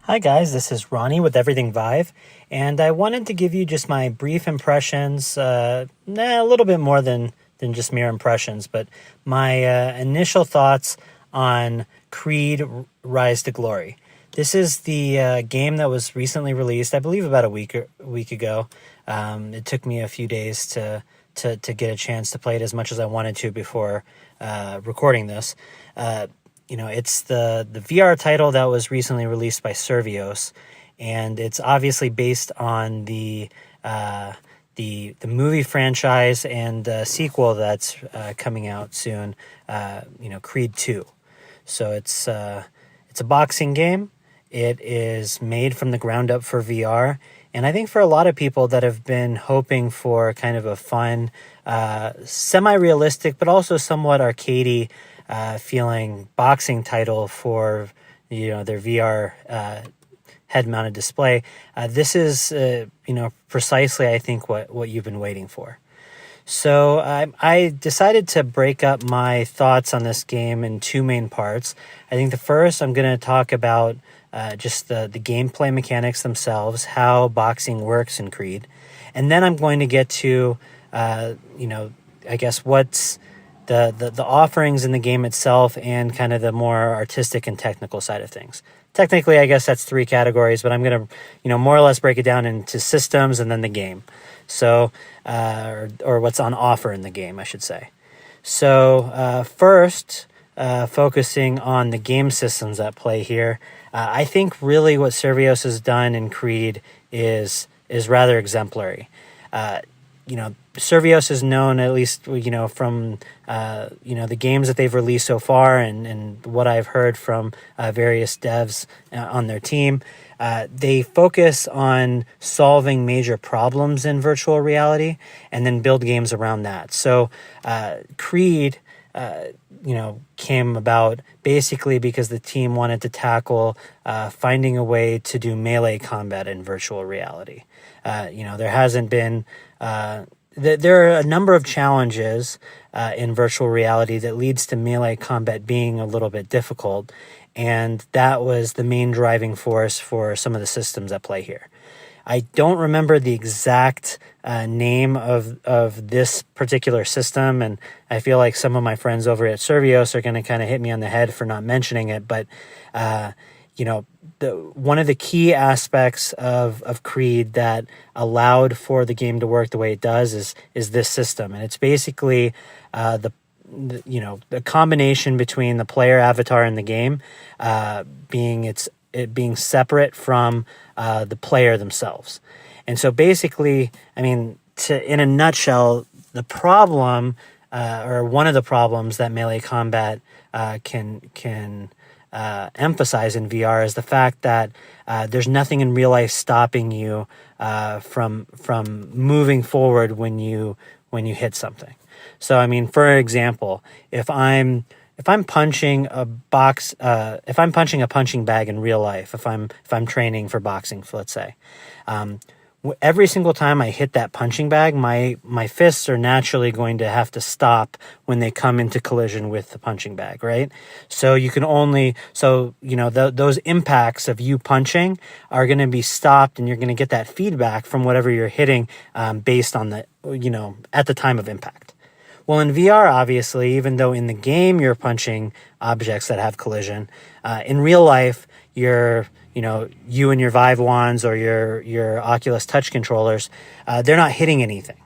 Hi guys, this is Ronnie with Everything Vive, and I wanted to give you just my brief impressions, a little bit more than just mere impressions, but my initial thoughts on Creed Rise to Glory. This is the game that was recently released, I believe about a week ago. It took me a few days to get a chance to play it as much as I wanted to before recording this. It's the VR title that was recently released by Survios, and it's obviously based on the movie franchise and sequel that's coming out soon. Creed 2. So it's a boxing game. It is made from the ground up for VR, and I think for a lot of people that have been hoping for kind of a fun, semi-realistic, but also somewhat arcadey feeling boxing title for their VR head-mounted display. This is precisely I think what you've been waiting for. So I decided to break up my thoughts on this game in two main parts. I think the first I'm going to talk about just the gameplay mechanics themselves, how boxing works in Creed, and then I'm going to get to I guess what's the offerings in the game itself and kind of the more artistic and technical side of things. Technically, I guess that's three categories, but I'm going to, more or less break it down into systems and then the game. So, or what's on offer in the game, I should say. So, first, focusing on the game systems at play here, I think really what Survios has done in Creed is rather exemplary. Survios is known, at least, from, the games that they've released so far and what I've heard from various devs on their team. They focus on solving major problems in virtual reality and then build games around that. So Creed, came about basically because the team wanted to tackle finding a way to do melee combat in virtual reality. There hasn't been... There are a number of challenges in virtual reality that leads to melee combat being a little bit difficult, and that was the main driving force for some of the systems at play here. I don't remember the exact name of this particular system, and I feel like some of my friends over at Survios are going to kind of hit me on the head for not mentioning it, but one of the key aspects of Creed that allowed for the game to work the way it does is this system, and it's basically the combination between the player avatar in the game being separate from the player themselves. And so basically, in a nutshell, the problem or one of the problems that melee combat can emphasize in VR is the fact that there's nothing in real life stopping you from moving forward when you hit something. So for example, if I'm punching a punching bag in real life, if I'm training for boxing, let's say, every single time I hit that punching bag, my fists are naturally going to have to stop when they come into collision with the punching bag, right? So those impacts of you punching are going to be stopped, and you're going to get that feedback from whatever you're hitting based on at the time of impact. Well, in VR, obviously, even though in the game you're punching objects that have collision, in real life, you and your Vive wands or your Oculus touch controllers, they're not hitting anything.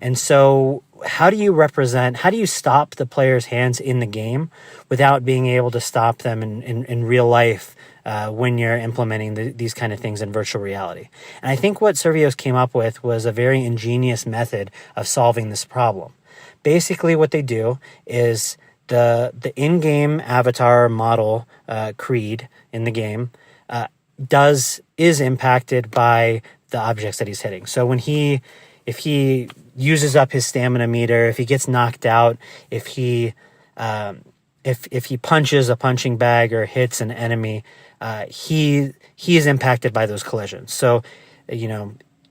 And so how do you stop the player's hands in the game without being able to stop them in real life when you're implementing these kind of things in virtual reality? And I think what Survios came up with was a very ingenious method of solving this problem. Basically, what they do is the in-game avatar model, Creed, in the game, is impacted by the objects that he's hitting. So if he uses up his stamina meter, if he gets knocked out, if he punches a punching bag or hits an enemy, he is impacted by those collisions. So,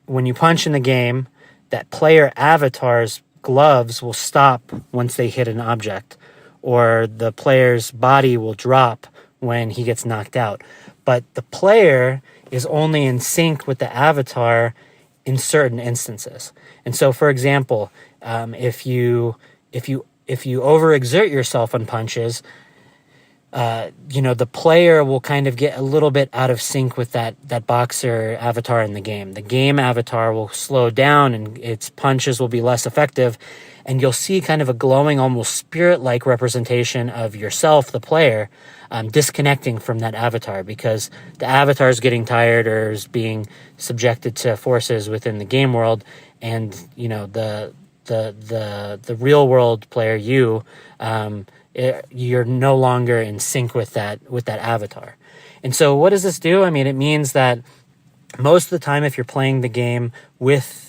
when you punch in the game, that player avatar's gloves will stop once they hit an object, or the player's body will drop when he gets knocked out. but the player is only in sync with the avatar in certain instances. And so, for example, if you overexert yourself on punches, the player will kind of get a little bit out of sync with that boxer avatar in the game. The game avatar will slow down and its punches will be less effective. And you'll see kind of a glowing, almost spirit-like representation of yourself, the player, disconnecting from that avatar because the avatar is getting tired or is being subjected to forces within the game world. And, the real world player, you're no longer in sync with that avatar. And so what does this do? I mean, it means that most of the time, if you're playing the game with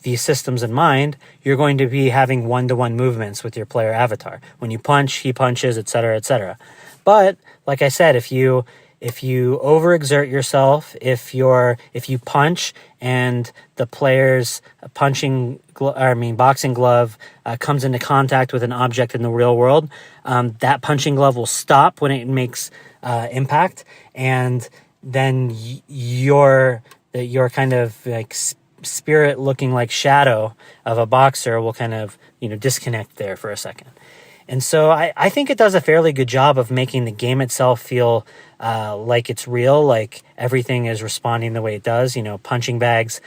these systems in mind, you're going to be having one-to-one movements with your player avatar. When you punch, he punches, etc., etc. But like I said, if you overexert yourself, if you punch and the player's boxing glove comes into contact with an object in the real world, that punching glove will stop when it makes impact, and then your kind of like spirit looking like shadow of a boxer will kind of disconnect there for a second. And so I think it does a fairly good job of making the game itself feel like it's real, like everything is responding the way it does. Punching bags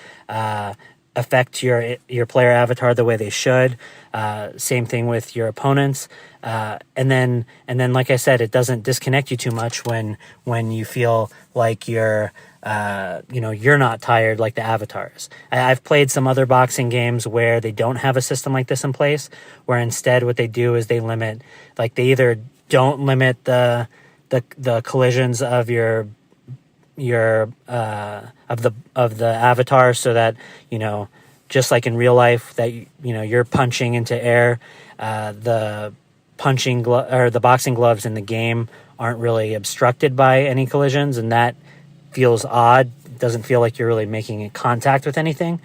affect your player avatar the way they should. Same thing with your opponents. And then, like I said, it doesn't disconnect you too much when you feel like you're not tired like the avatars. I've played some other boxing games where they don't have a system like this in place, where instead what they do is they either don't limit the collisions of of the avatar, so that just like in real life that you're punching into air, the the boxing gloves in the game aren't really obstructed by any collisions, and that feels odd. It doesn't feel like you're really making contact with anything.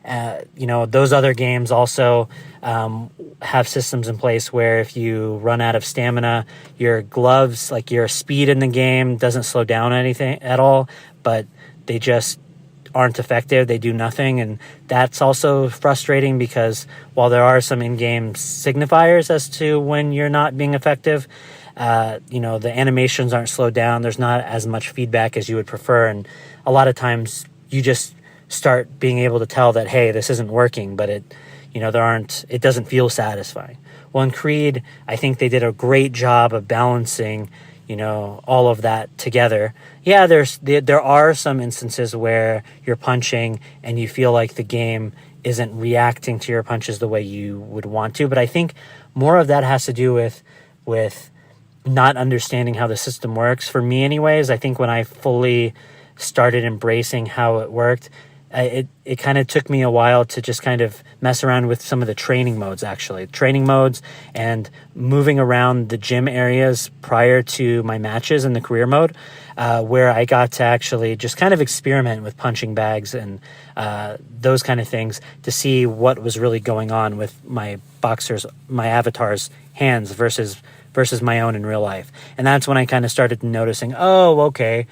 Those other games also have systems in place where if you run out of stamina, your gloves, like your speed in the game, doesn't slow down anything at all, but they just aren't effective. They do nothing, and that's also frustrating because while there are some in-game signifiers as to when you're not being effective, the animations aren't slowed down. There's not as much feedback as you would prefer, and a lot of times you just start being able to tell that, hey, this isn't working, but it doesn't feel satisfying. Well, in Creed, I think they did a great job of balancing all of that together. Yeah, there are some instances where you're punching and you feel like the game isn't reacting to your punches the way you would want to, but I think more of that has to do with not understanding how the system works. For me anyways, I think when I fully started embracing how it worked, it kind of took me a while to just kind of mess around with some of the training modes and moving around the gym areas prior to my matches in the career mode, where I got to actually just kind of experiment with punching bags and those kind of things to see what was really going on with my avatar's hands versus my own in real life. And that's when I kind of started noticing, oh, okay,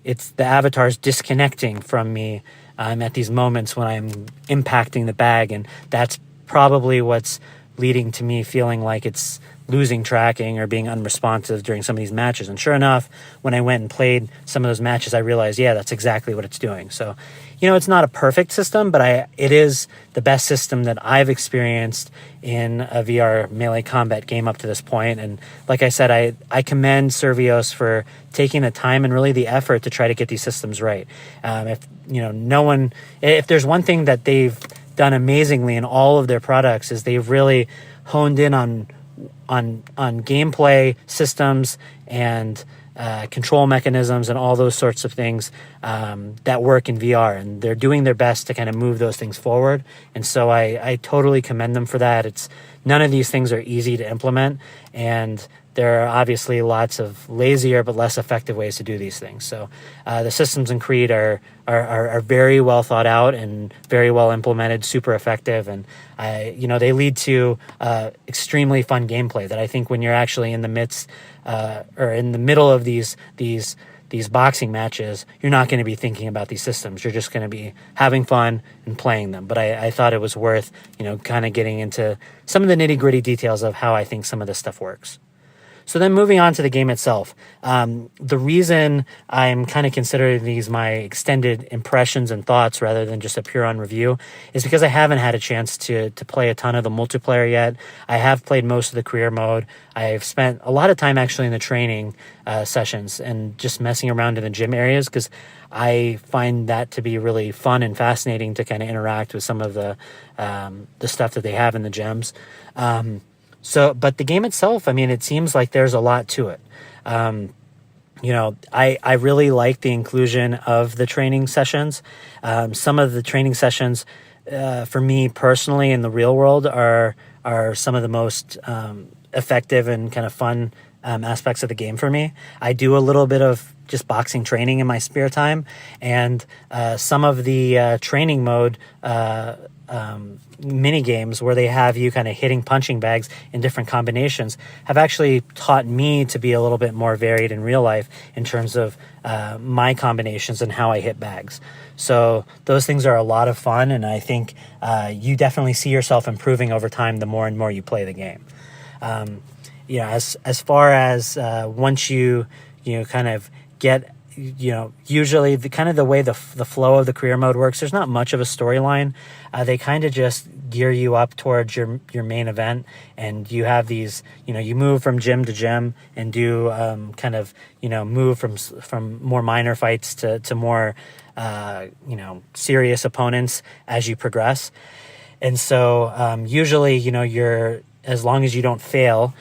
it's the avatar's disconnecting from me at these moments when I'm impacting the bag, and that's probably what's leading to me feeling like it's losing tracking or being unresponsive during some of these matches. And sure enough, when I went and played some of those matches, I realized, yeah, that's exactly what it's doing. So, it's not a perfect system, but it is the best system that I've experienced in a VR melee combat game up to this point. And like I said, I commend Survios for taking the time and really the effort to try to get these systems right. If there's one thing that they've done amazingly in all of their products, is they've really honed in on gameplay systems and control mechanisms and all those sorts of things that work in VR, and they're doing their best to kind of move those things forward. And so I totally commend them for that. None of these things are easy to implement, and there are obviously lots of lazier but less effective ways to do these things. So the systems in Creed are very well thought out and very well implemented, super effective, and they lead to extremely fun gameplay that I think when you're actually in the midst or in the middle of these these boxing matches, you're not going to be thinking about these systems. You're just going to be having fun and playing them. But I thought it was worth, kind of getting into some of the nitty gritty details of how I think some of this stuff works. So then moving on to the game itself, the reason I'm kind of considering these my extended impressions and thoughts rather than just a pure on review is because I haven't had a chance to play a ton of the multiplayer yet. I have played most of the career mode. I've spent a lot of time actually in the training sessions and just messing around in the gym areas because I find that to be really fun and fascinating to kind of interact with some of the stuff that they have in the gyms. But the game itself, I mean, it seems like there's a lot to it. I really like the inclusion of the training sessions. Some of the training sessions, for me personally in the real world are some of the most effective and kind of fun aspects of the game for me. I do a little bit of just boxing training in my spare time, and some of the training mode mini games where they have you kind of hitting punching bags in different combinations have actually taught me to be a little bit more varied in real life in terms of my combinations and how I hit bags. So those things are a lot of fun, and I think you definitely see yourself improving over time the more and more you play the game. As far as once you kind of get, usually the way the flow of the career mode works, there's not much of a storyline. They kind of just gear you up towards your main event, and you have these, you move from gym to gym and do move from more minor fights to more serious opponents as you progress. And so usually, you're, as long as you don't fail,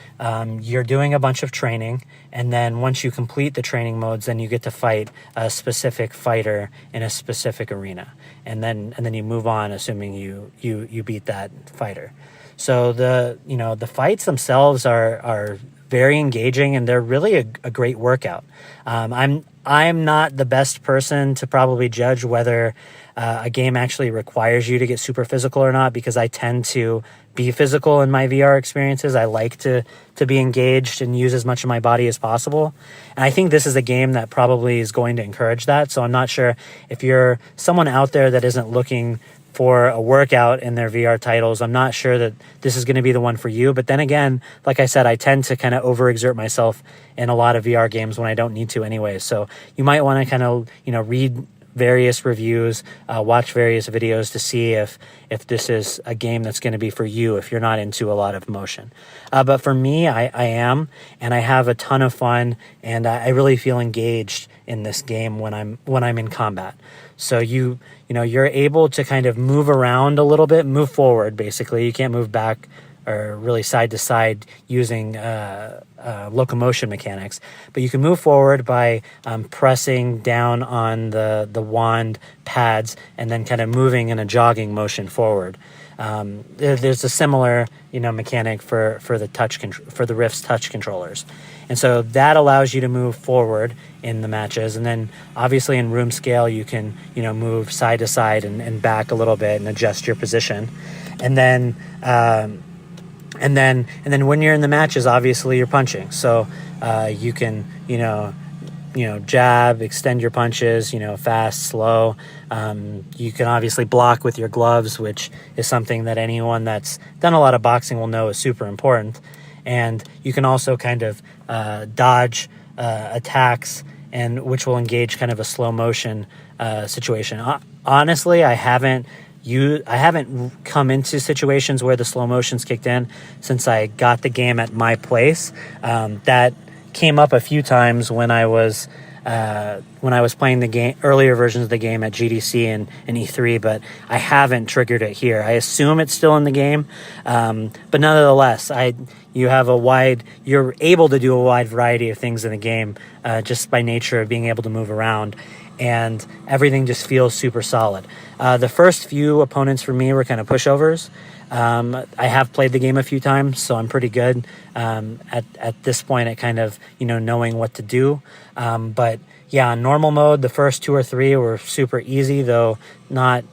you're doing a bunch of training, and then once you complete the training modes, then you get to fight a specific fighter in a specific arena, and then you move on, assuming you beat that fighter. So the fights themselves are very engaging, and they're really a great workout. I'm not the best person to probably judge whether a game actually requires you to get super physical or not, because I tend to be physical in my VR experiences. I like to be engaged and use as much of my body as possible. And I think this is a game that probably is going to encourage that. So I'm not sure if you're someone out there that isn't looking for a workout in their VR titles, I'm not sure that this is going to be the one for you. But then again, like I said, I tend to kind of overexert myself in a lot of VR games when I don't need to anyway. So you might want to kind of, read various reviews, watch various videos to see if this is a game that's going to be for you if you're not into a lot of motion. But for me, I am, and I have a ton of fun, and I really feel engaged in this game when I'm in combat. So you're able to kind of move around a little bit, move forward basically. You can't move back or really side to side using locomotion mechanics, but you can move forward by pressing down on the wand pads and then kind of moving in a jogging motion forward. There's a similar mechanic for the Rift's touch controllers, and so that allows you to move forward in the matches. And then obviously in room scale you can move side to side and back a little bit and adjust your position, and then when you're in the matches, obviously you're punching. So you can, jab, extend your punches, fast, slow. You can obviously block with your gloves, which is something that anyone that's done a lot of boxing will know is super important. And you can also kind of dodge attacks, and which will engage kind of a slow motion situation. Honestly, I haven't come into situations where the slow motion's kicked in since I got the game at my place. That came up a few times when I was playing the game, earlier versions of the game at GDC and E3, but I haven't triggered it here. I assume it's still in the game, but nonetheless, you're able to do a wide variety of things in the game just by nature of being able to move around, and everything just feels super solid. The first few opponents for me were kind of pushovers. I have played the game a few times, so I'm pretty good at this point at kind of knowing what to do. But yeah, on normal mode, the first 2 or 3 were super easy, though not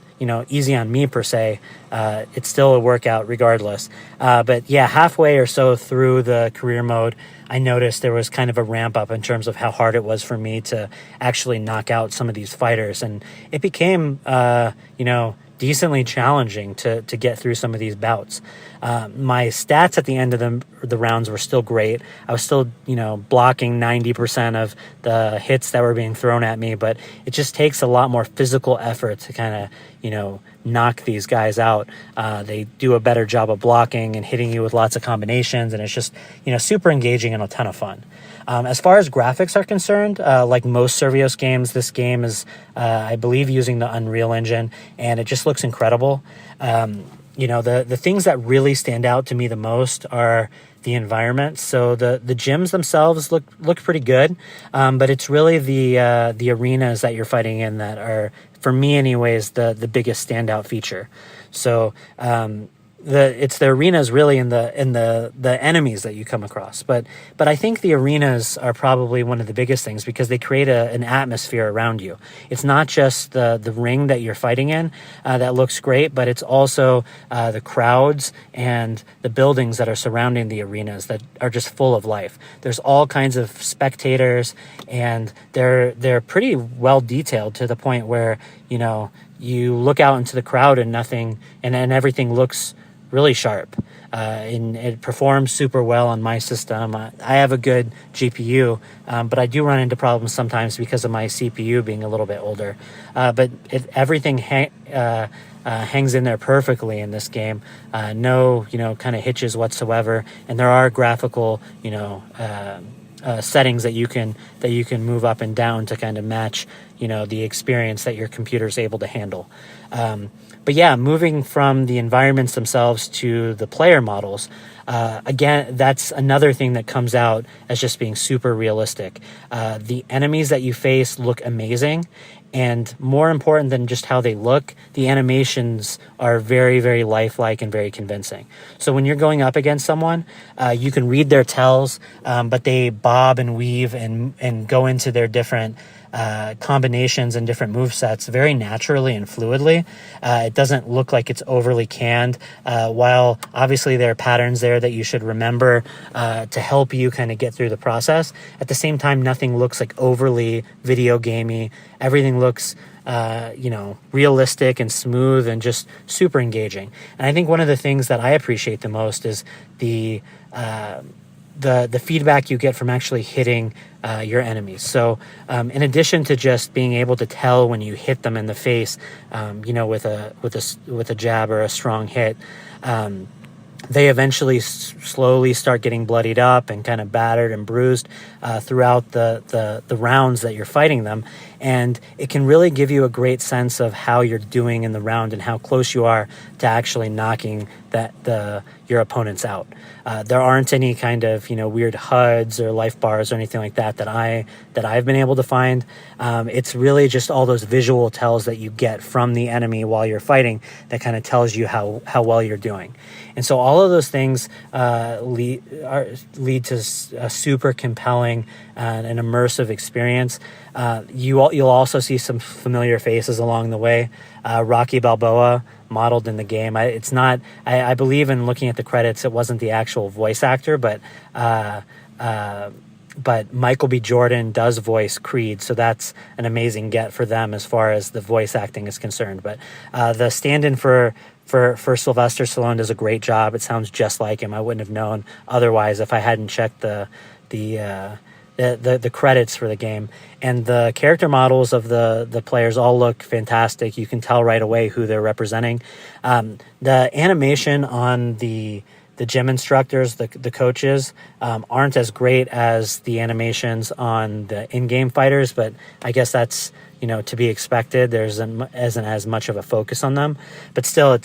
easy on me per se. It's still a workout regardless. But yeah, halfway or so through the career mode, I noticed there was kind of a ramp up in terms of how hard it was for me to actually knock out some of these fighters. And it became, decently challenging to get through some of these bouts. My stats at the end of the rounds were still great. I was still, blocking 90% of the hits that were being thrown at me, but it just takes a lot more physical effort to kind of, knock these guys out. They do a better job of blocking and hitting you with lots of combinations, and it's just, super engaging and a ton of fun. As far as graphics are concerned, like most Survios games, this game is, I believe, using the Unreal Engine, and it just looks incredible. The things that really stand out to me the most are the environment. So the gyms themselves look pretty good, but it's really the arenas that you're fighting in that are, for me anyways, the biggest standout feature. So it's the arenas really in the enemies that you come across, but I think the arenas are probably one of the biggest things because they create an atmosphere around you. It's not just the ring that you're fighting in that looks great, but it's also the crowds and the buildings that are surrounding the arenas that are just full of life. There's all kinds of spectators, and they're pretty well detailed to the point where you look out into the crowd and everything looks really sharp, and it performs super well on my system. I have a good GPU, but I do run into problems sometimes because of my CPU being a little bit older. But everything hangs in there perfectly in this game. No, kind of hitches whatsoever, and there are graphical, settings that you can move up and down to kind of match, the experience that your computer is able to handle. But yeah, moving from the environments themselves to the player models, again, that's another thing that comes out as just being super realistic. The enemies that you face look amazing, and more important than just how they look, the animations are very, very lifelike and very convincing. So when you're going up against someone, you can read their tells, but they bob and weave and go into their different combinations and different movesets very naturally and fluidly. It doesn't look like it's overly canned, while obviously there are patterns there that you should remember to help you kind of get through the process. At the same time, nothing looks like overly video gamey. Everything looks realistic and smooth and just super engaging. And I think one of the things that I appreciate the most is the feedback you get from actually hitting your enemies. So in addition to just being able to tell when you hit them in the face, with a jab or a strong hit, they eventually slowly start getting bloodied up and kind of battered and bruised throughout the rounds that you're fighting them. And it can really give you a great sense of how you're doing in the round and how close you are to actually knocking your opponents out. There aren't any kind of weird HUDs or life bars or anything like that I've been able to find. It's really just all those visual tells that you get from the enemy while you're fighting that kind of tells you how well you're doing. And so all of those things lead to a super compelling and immersive experience. You'll also see some familiar faces along the way. Rocky Balboa, modeled in the game. I believe in looking at the credits, it wasn't the actual voice actor, but Michael B. Jordan does voice Creed, so that's an amazing get for them as far as the voice acting is concerned. But the stand-in for Sylvester Stallone does a great job. It sounds just like him. I wouldn't have known otherwise if I hadn't checked the credits for the game. And the character models of the players all look fantastic. You can tell right away who they're representing. The animation on the gym instructors, the coaches, aren't as great as the animations on the in-game fighters, but I guess that's to be expected. There isn't as much of a focus on them, but still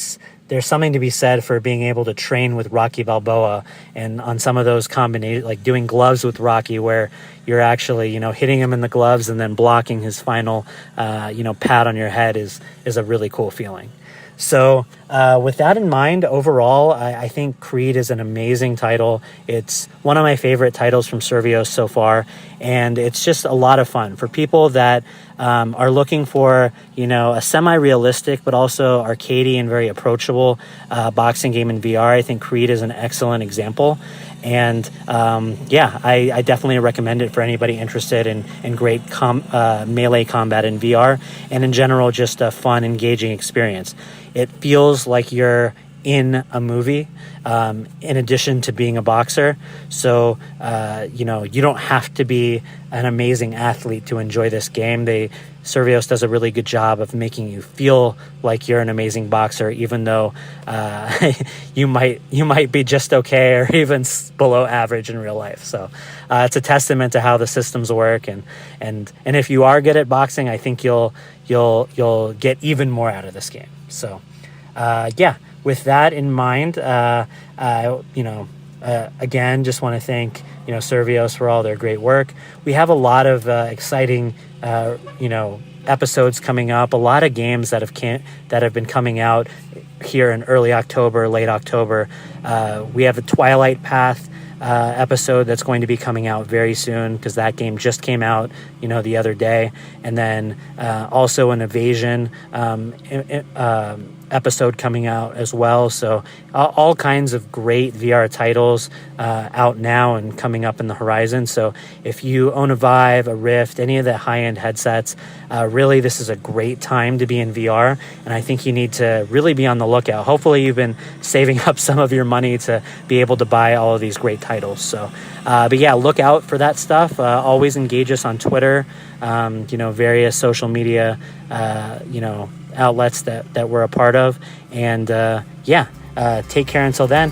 there's something to be said for being able to train with Rocky Balboa and on some of those combinations, like doing gloves with Rocky, where you're actually, hitting him in the gloves and then blocking his final, pat on your head is a really cool feeling. So with that in mind, overall, I think Creed is an amazing title. It's one of my favorite titles from Survios so far, and it's just a lot of fun. For people that are looking for, a semi-realistic but also arcadey and very approachable boxing game in VR, I think Creed is an excellent example. And I definitely recommend it for anybody interested in great melee combat in VR, and in general just a fun, engaging experience. It feels like you're in a movie, in addition to being a boxer. So, you don't have to be an amazing athlete to enjoy this game. Survios does a really good job of making you feel like you're an amazing boxer, even though you might be just okay or even below average in real life. So it's a testament to how the systems work, and if you are good at boxing, I think you'll get even more out of this game. So with that in mind, again, just want to thank Survios for all their great work. We have a lot of exciting episodes coming up. A lot of games that have been coming out here in early October, late October. We have a Twilight Path episode that's going to be coming out very soon, because that game just came out the other day. And then also an Evasion episode coming out as well. So all kinds of great VR titles out now and coming up in the horizon. So if you own a Vive, a Rift, any of the high-end headsets, really this is a great time to be in VR, and I think you need to really be on the lookout. Hopefully you've been saving up some of your money to be able to buy all of these great titles. So look out for that stuff. Always engage us on Twitter, various social media outlets that we're a part of. And take care until then.